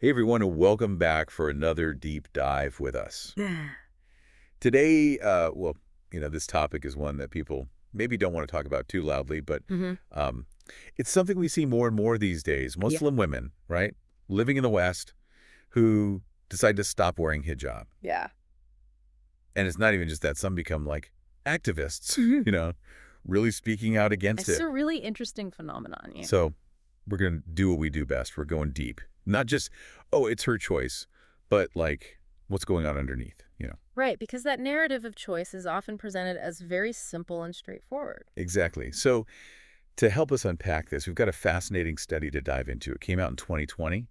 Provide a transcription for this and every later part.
Hey everyone, and welcome back for another deep dive with us. Yeah. Today, this topic is one that people maybe don't want to talk about too loudly, but Mhm. um, it's something we see more and more these days. Yeah. Muslim women, right, living in the West, who decide to stop wearing hijab. Yeah. And it's not even just that. Some become like activists, Mhm. really speaking out against It's it. a really interesting phenomenon, yeah. So we're going to do what we do best. We're going deep. Not just, oh, it's her choice, but like what's going on underneath. Right, because that narrative of choice is often presented as very simple and straightforward. Exactly. So to help us unpack this, we've got a fascinating study to dive into. It came out in 2020,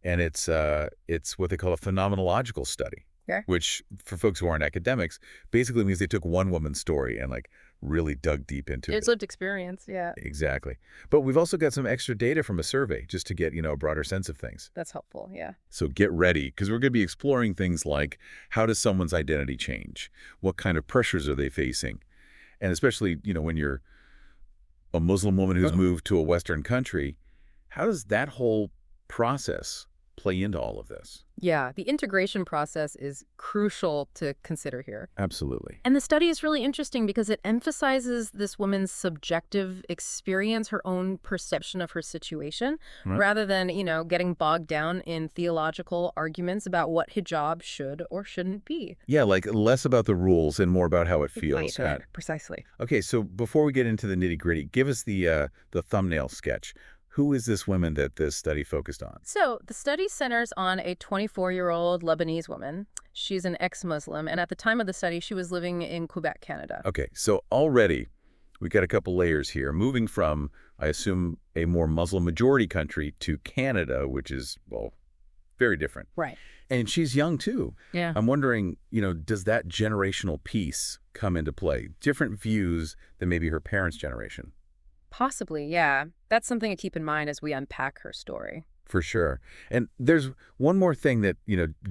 and it's what they call a phenomenological study, Okay. which for folks who aren't academics basically means they took one woman's story and like really dug deep into It's it. lived experience, yeah. Exactly. But we've also got some extra data from a survey just to get, a broader sense of things. That's helpful, yeah. So get ready, because we're going to be exploring things like how does someone's identity change? What kind of pressures are they facing? And especially, when you're a Muslim woman who's moved to a Western country, how does that whole process play into all of this? Yeah, the integration process is crucial to consider here. Absolutely. And the study is really interesting because it emphasizes this woman's subjective experience, her own perception of her situation, Right. rather than, getting bogged down in theological arguments about what hijab should or shouldn't be. Yeah, like less about the rules and more about how it feels. Right, precisely. Okay, so before we get into the nitty-gritty, give us the thumbnail sketch. Who is this woman that this study focused on? So the study centers on a 24-year-old Lebanese woman. She's an ex-Muslim, and at the time of the study, she was living in Quebec, Canada. Okay, so already we got a couple layers here, moving from, I assume, a more Muslim majority country to Canada, which is, well, very different. Right. And she's young too. Yeah. I'm wondering, does that generational piece come into play? Different views than maybe her parents' generation. Possibly, yeah. That's something to keep in mind as we unpack her story. For sure. And there's one more thing that,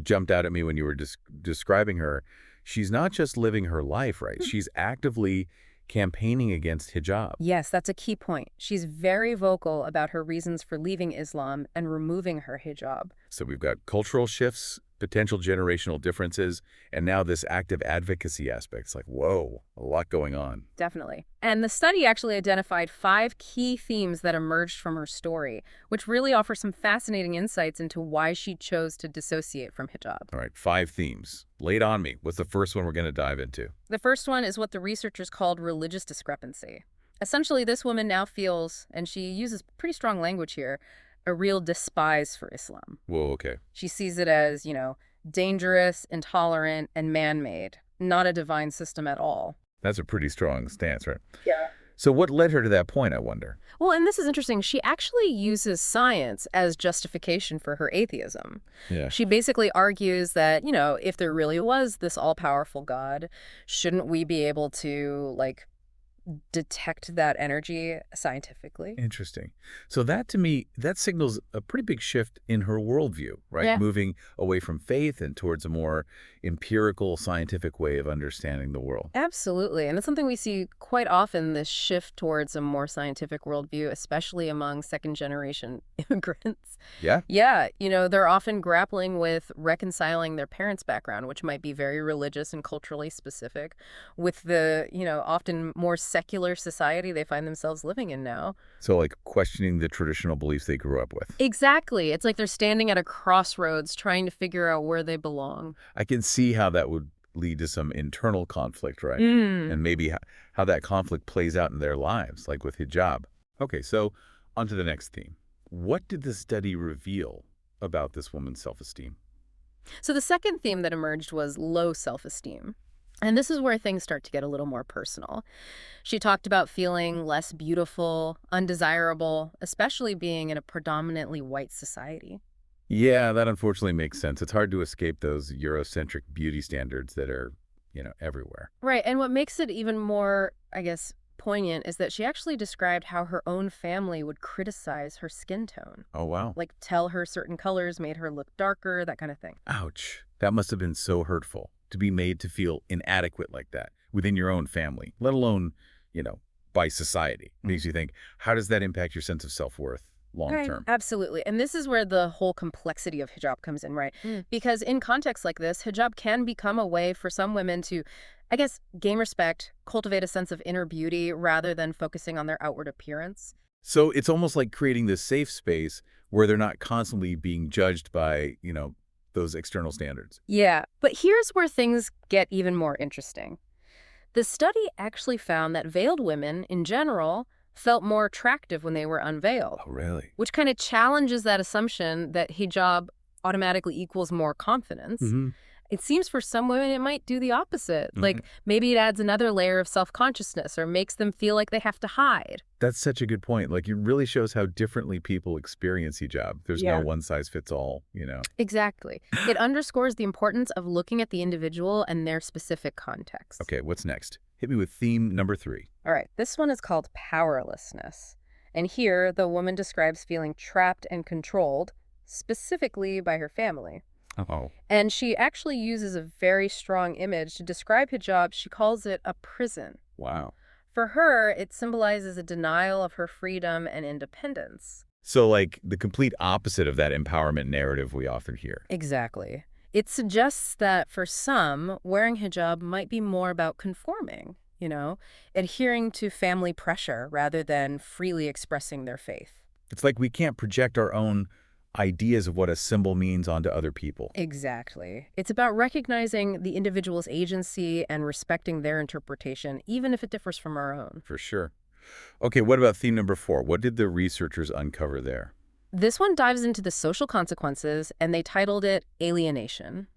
jumped out at me when you were describing her. She's not just living her life, right? She's actively campaigning against hijab. Yes, that's a key point. She's very vocal about her reasons for leaving Islam and removing her hijab. So we've got cultural shifts, potential generational differences, and now this active advocacy aspect. It's like, whoa, a lot going on. Definitely. And the study actually identified 5 key themes that emerged from her story, which really offer some fascinating insights into why she chose to dissociate from hijab. All right, 5 themes. Lay it on me. What's the first one we're going to dive into? The first one is what the researchers called religious discrepancy. Essentially, this woman now feels, and she uses pretty strong language here, a real despise for Islam. Whoa, okay. She sees it as, dangerous, intolerant, and man-made, not a divine system at all. That's a pretty strong stance, right? Yeah. So what led her to that point, I wonder? Well, and this is interesting. She actually uses science as justification for her atheism. Yeah. She basically argues that, if there really was this all-powerful God, shouldn't we be able to, detect that energy scientifically? Interesting. So that, to me, that signals a pretty big shift in her worldview, right? Yeah. Moving away from faith and towards a more empirical, scientific way of understanding the world. Absolutely. And it's something we see quite often, this shift towards a more scientific worldview, especially among second-generation immigrants. Yeah? Yeah, they're often grappling with reconciling their parents' background, which might be very religious and culturally specific, with the, often more secular society they find themselves living in now. So like questioning the traditional beliefs they grew up with. Exactly. It's like they're standing at a crossroads trying to figure out where they belong. I can see how that would lead to some internal conflict, right? Mm. And maybe how that conflict plays out in their lives, like with hijab. Okay, so on to the next theme. What did the study reveal about this woman's self-esteem? So the second theme that emerged was low self-esteem. And this is where things start to get a little more personal. She talked about feeling less beautiful, undesirable, especially being in a predominantly white society. Yeah, that unfortunately makes sense. It's hard to escape those Eurocentric beauty standards that are, everywhere. Right. And what makes it even more, I guess, poignant is that she actually described how her own family would criticize her skin tone, Oh, wow. like tell her certain colors made her look darker, that kind of thing. Ouch. That must have been so hurtful to be made to feel inadequate like that within your own family, let alone, by society. Makes you think, how does that impact your sense of self-worth? long Right. term. Absolutely. And this is where the whole complexity of hijab comes in, right? Because in contexts like this, hijab can become a way for some women to, I guess, gain respect, cultivate a sense of inner beauty rather than focusing on their outward appearance. So it's almost like creating this safe space where they're not constantly being judged by, those external standards. Yeah. But here's where things get even more interesting. The study actually found that veiled women, in general, felt more attractive when they were unveiled, Oh, really? which kind of challenges that assumption that hijab automatically equals more confidence. Mm-hmm. It seems for some women it might do the opposite. Mm-hmm. Like maybe it adds another layer of self-consciousness or makes them feel like they have to hide. That's such a good point. Like, it really shows how differently people experience hijab. There's no Yeah. one size fits all. Exactly. It underscores the importance of looking at the individual and their specific context. Okay, what's next? Hit me with theme number 3. All right, this one is called powerlessness. And here, the woman describes feeling trapped and controlled, specifically by her family. Oh, And she actually uses a very strong image to describe hijab. She calls it a prison. wow. For her, it symbolizes a denial of her freedom and independence. So, like, the complete opposite of that empowerment narrative we often hear. Exactly. It suggests that for some, wearing hijab might be more about conforming, adhering to family pressure rather than freely expressing their faith. It's like we can't project our own ideas of what a symbol means onto other people. Exactly. It's about recognizing the individual's agency and respecting their interpretation, even if it differs from our own. For sure. Okay, what about theme number 4? What did the researchers uncover there? This one dives into the social consequences, and they titled it Alienation.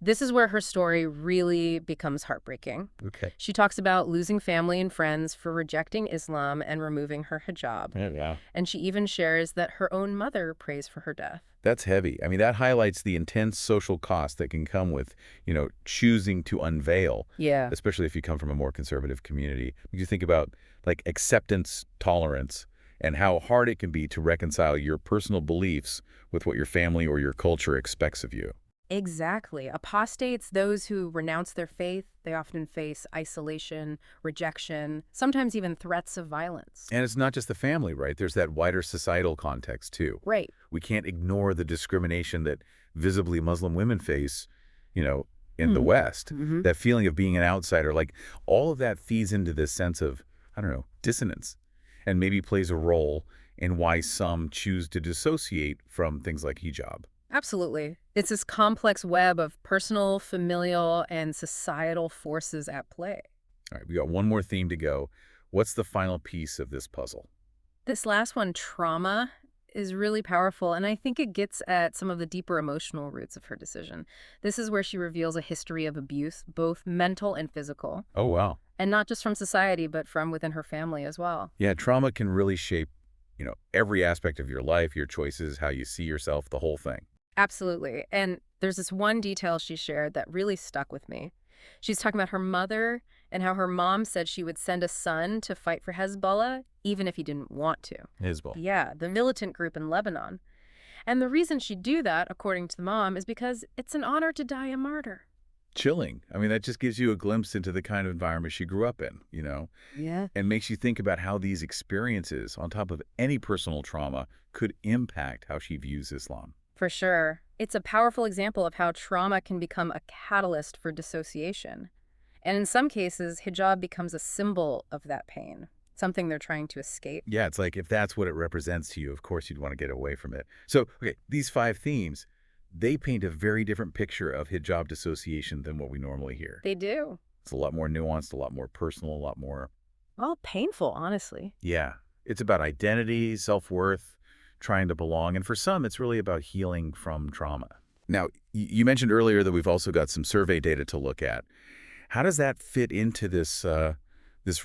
This is where her story really becomes heartbreaking. Okay. She talks about losing family and friends for rejecting Islam and removing her hijab. Yeah. And she even shares that her own mother prays for her death. That's heavy. I mean, that highlights the intense social cost that can come with, choosing to unveil, Yeah. especially if you come from a more conservative community. You think about, like, acceptance, tolerance, and how hard it can be to reconcile your personal beliefs with what your family or your culture expects of you. Exactly. Apostates, those who renounce their faith, they often face isolation, rejection, sometimes even threats of violence. And it's not just the family, right? There's that wider societal context, too. Right. We can't ignore the discrimination that visibly Muslim women face, in the West. Mm-hmm. That feeling of being an outsider, like, all of that feeds into this sense of, dissonance, and maybe plays a role in why some choose to dissociate from things like hijab. Absolutely. It's this complex web of personal, familial, and societal forces at play. All right, we got one more theme to go. What's the final piece of this puzzle? This last one, trauma, is really powerful, and I think it gets at some of the deeper emotional roots of her decision. This is where she reveals a history of abuse, both mental and physical, Oh, wow. and not just from society, but from within her family as well. Yeah, trauma can really shape, every aspect of your life, your choices, how you see yourself, the whole thing. Absolutely. And there's this one detail she shared that really stuck with me. She's talking about her mother and how her mom said she would send a son to fight for Hezbollah, even if he didn't want to. Hezbollah. Yeah, the militant group in Lebanon. And the reason she'd do that, according to the mom, is because it's an honor to die a martyr. Chilling. I mean, that just gives you a glimpse into the kind of environment she grew up in, Yeah. and makes you think about how these experiences, on top of any personal trauma, could impact how she views Islam. For sure. It's a powerful example of how trauma can become a catalyst for dissociation. And in some cases, hijab becomes a symbol of that pain, something they're trying to escape. Yeah, it's like if that's what it represents to you, of course you'd want to get away from it. So, okay, these 5 themes, they paint a very different picture of hijab dissociation than what we normally hear. They do. It's a lot more nuanced, a lot more personal, a lot more... Well, painful, honestly. Yeah, it's about identity, self-worth, trying to belong, and for some, it's really about healing from trauma. Now, you mentioned earlier that we've also got some survey data to look at. How does that fit into this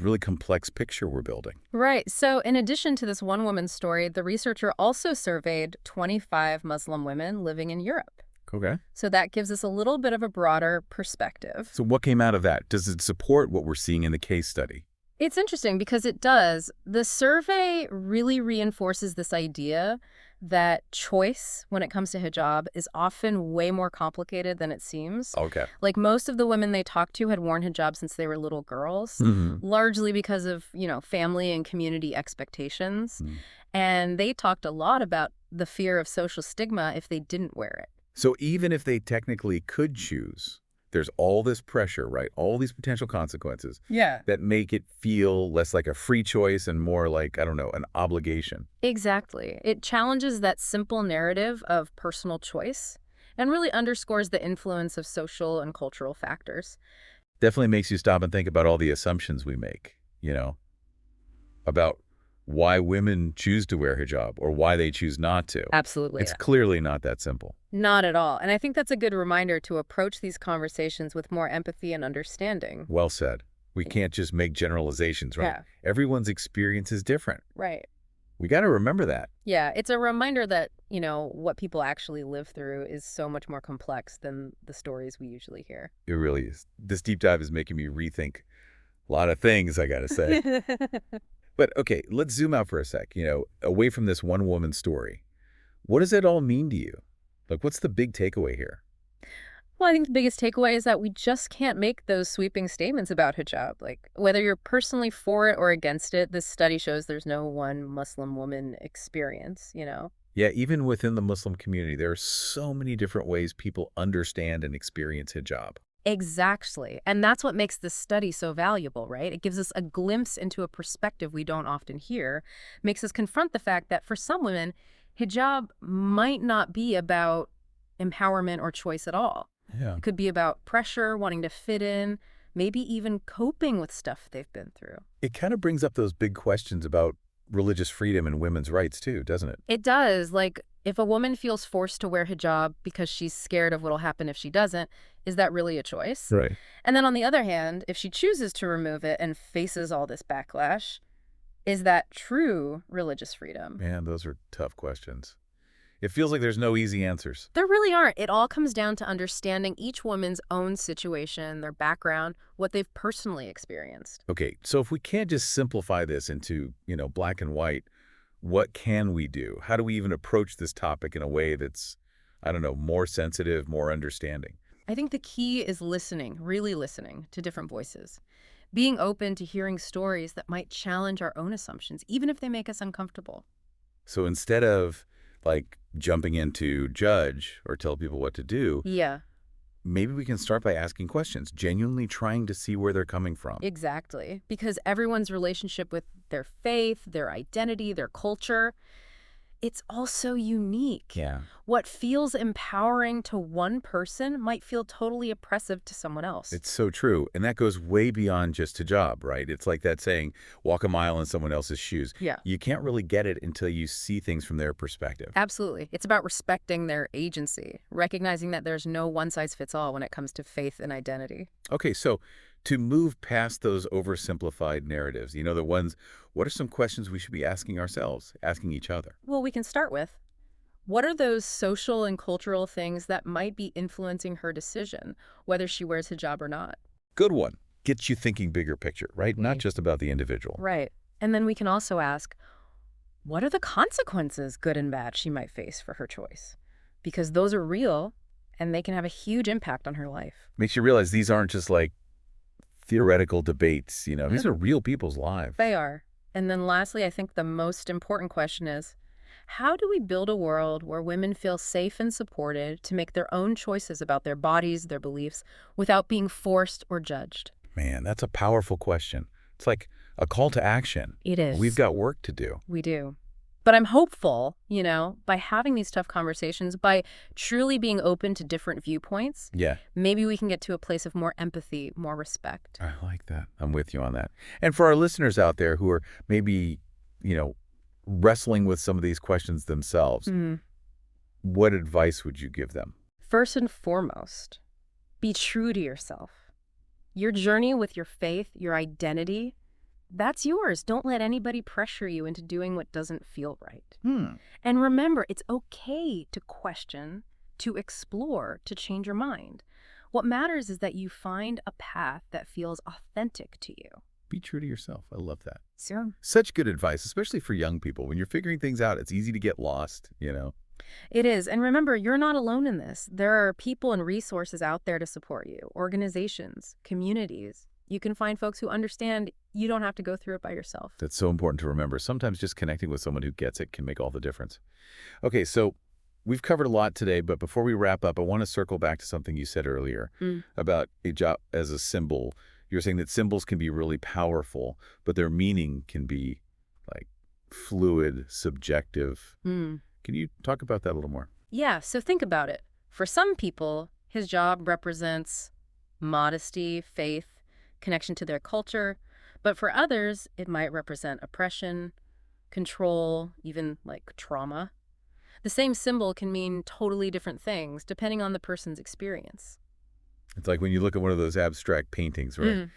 really complex picture we're building? Right. So in addition to this one woman's story, the researcher also surveyed 25 Muslim women living in Europe. Okay. So that gives us a little bit of a broader perspective. So what came out of that? Does it support what we're seeing in the case study? It's interesting because it does. The survey really reinforces this idea that choice when it comes to hijab is often way more complicated than it seems. Okay. Like most of the women they talked to had worn hijab since they were little girls, Mm-hmm. largely because of, family and community expectations. And they talked a lot about the fear of social stigma if they didn't wear it. So even if they technically could choose, there's all this pressure, right? All these potential consequences Yeah. that make it feel less like a free choice and more like, I don't know, an obligation. Exactly. It challenges that simple narrative of personal choice and really underscores the influence of social and cultural factors. Definitely makes you stop and think about all the assumptions we make, about why women choose to wear hijab or why they choose not to. Absolutely. It's clearly not that simple. Not at all. And I think that's a good reminder to approach these conversations with more empathy and understanding. Well said. We can't just make generalizations, right? Yeah. Everyone's experience is different. Right. We got to remember that. Yeah, it's a reminder that, what people actually live through is so much more complex than the stories we usually hear. It really is. This deep dive is making me rethink a lot of things, I got to say. But okay, let's zoom out for a sec, away from this one woman story. What does it all mean to you? Like, what's the big takeaway here? Well, I think the biggest takeaway is that we just can't make those sweeping statements about hijab. Like, whether you're personally for it or against it, this study shows there's no one Muslim woman experience. Yeah, even within the Muslim community, there are so many different ways people understand and experience hijab. Exactly. And that's what makes this study so valuable, right? It gives us a glimpse into a perspective we don't often hear, makes us confront the fact that for some women, hijab might not be about empowerment or choice at all. Yeah. It could be about pressure, wanting to fit in, maybe even coping with stuff they've been through. It kind of brings up those big questions about religious freedom and women's rights too, doesn't it? It does. Like, if a woman feels forced to wear hijab because she's scared of what'll happen if she doesn't, is that really a choice? Right. And then on the other hand, if she chooses to remove it and faces all this backlash, is that true religious freedom? Man, those are tough questions. It feels like there's no easy answers. There really aren't. It all comes down to understanding each woman's own situation, their background, what they've personally experienced. Okay, so if we can't just simplify this into, black and white, what can we do? How do we even approach this topic in a way that's, I don't know, more sensitive, more understanding? I think the key is listening, really listening to different voices. Being open to hearing stories that might challenge our own assumptions, even if they make us uncomfortable. So instead of, like, jumping in to judge or tell people what to do, Yeah, maybe we can start by asking questions, genuinely trying to see where they're coming from. exactly. Because everyone's relationship with their faith, their identity, their culture, it's also unique. Yeah. What feels empowering to one person might feel totally oppressive to someone else. It's so true. And that goes way beyond just hijab, right? It's like that saying, walk a mile in someone else's shoes. Yeah. You can't really get it until you see things from their perspective. Absolutely. It's about respecting their agency, recognizing that there's no one-size-fits-all when it comes to faith and identity. Okay, so to move past those oversimplified narratives, the ones, what are some questions we should be asking ourselves, asking each other? Well, we can start with, what are those social and cultural things that might be influencing her decision, whether she wears hijab or not? Good one. Gets you thinking bigger picture, right? Not just about the individual. Right. And then we can also ask, what are the consequences, good and bad, she might face for her choice? Because those are real, and they can have a huge impact on her life. Makes you realize these aren't just like theoretical debates, these are real people's lives. They are. And then lastly, I think the most important question is, how do we build a world where women feel safe and supported to make their own choices about their bodies, their beliefs, without being forced or judged? Man, that's a powerful question. It's like a call to action. It is. We've got work to do. We do. But I'm hopeful, by having these tough conversations, by truly being open to different viewpoints, Yeah. maybe we can get to a place of more empathy, more respect. I like that. I'm with you on that. And for our listeners out there who are maybe, wrestling with some of these questions themselves, what advice would you give them? First and foremost, be true to yourself. Your journey with your faith, your identity, that's yours. Don't let anybody pressure you into doing what doesn't feel right. And remember, it's okay to question, to explore, to change your mind. What matters is that you find a path that feels authentic to you. Be true to yourself. I love that. Sure. Such good advice, especially for young people. When you're figuring things out, it's easy to get lost. It is. And remember, you're not alone in this. There are people and resources out there to support you, organizations, communities. You can find folks who understand you don't have to go through it by yourself. That's so important to remember. Sometimes just connecting with someone who gets it can make all the difference. Okay, so we've covered a lot today, but before we wrap up, I want to circle back to something you said earlier about hijab as a symbol. You're saying that symbols can be really powerful, but their meaning can be like fluid, subjective. Can you talk about that a little more? Yeah, so think about it. For some people, hijab represents modesty, faith, connection to their culture. But for others, it might represent oppression, control, even like trauma. The same symbol can mean totally different things depending on the person's experience. It's like when you look at one of those abstract paintings, right?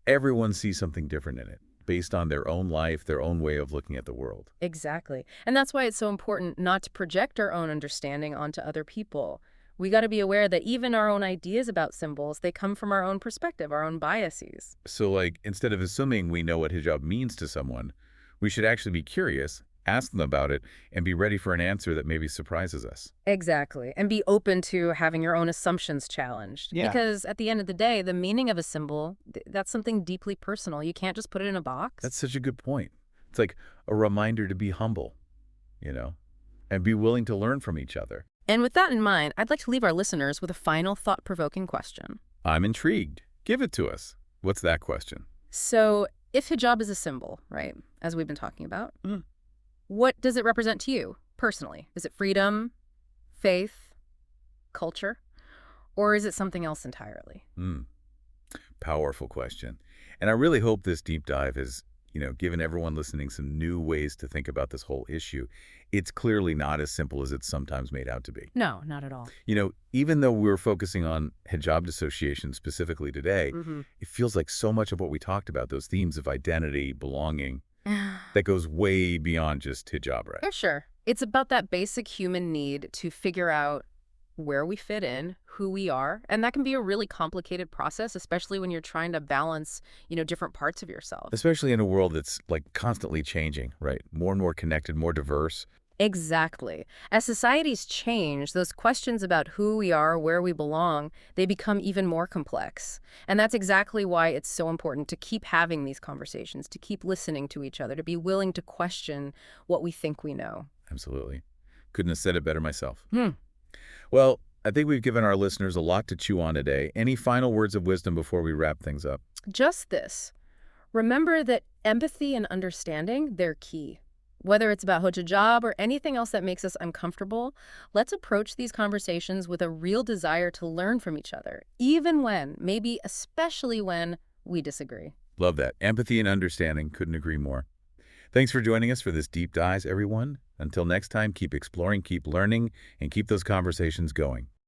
Everyone sees something different in it based on their own life, their own way of looking at the world. Exactly. And that's why it's so important not to project our own understanding onto other people. We got to be aware that even our own ideas about symbols, they come from our own perspective, our own biases. So like instead of assuming we know what hijab means to someone, we should actually be curious, ask them about it, and be ready for an answer that maybe surprises us. Exactly. And be open to having your own assumptions challenged. Yeah. Because at the end of the day, the meaning of a symbol, that's something deeply personal. You can't just put it in a box. That's such a good point. It's like a reminder to be humble, and be willing to learn from each other. And with that in mind, I'd like to leave our listeners with a final thought-provoking question. I'm intrigued. Give it to us. What's that question? So, if hijab is a symbol, right, as we've been talking about, what does it represent to you, personally? Is it freedom, faith, culture, or is it something else entirely? Powerful question. And I really hope this deep dive has, given everyone listening some new ways to think about this whole issue. It's clearly not as simple as it's sometimes made out to be. No, not at all. Even though we're focusing on hijab dissociation specifically today, it feels like so much of what we talked about, those themes of identity, belonging, that goes way beyond just hijab, right? For sure. It's about that basic human need to figure out where we fit in, who we are, and that can be a really complicated process, especially when you're trying to balance, different parts of yourself. Especially in a world that's like constantly changing, right? More and more connected, more diverse. Exactly. As societies change, those questions about who we are, where we belong, they become even more complex. And that's exactly why it's so important to keep having these conversations, to keep listening to each other, to be willing to question what we think we know. Absolutely. Couldn't have said it better myself. Well, I think we've given our listeners a lot to chew on today. Any final words of wisdom before we wrap things up? Just this. Remember that empathy and understanding, they're key. Whether it's about hijab or anything else that makes us uncomfortable, let's approach these conversations with a real desire to learn from each other, even when, maybe especially when, we disagree. Love that. Empathy and understanding. Couldn't agree more. Thanks for joining us for this Deep Dives, everyone. Until next time, keep exploring, keep learning, and keep those conversations going.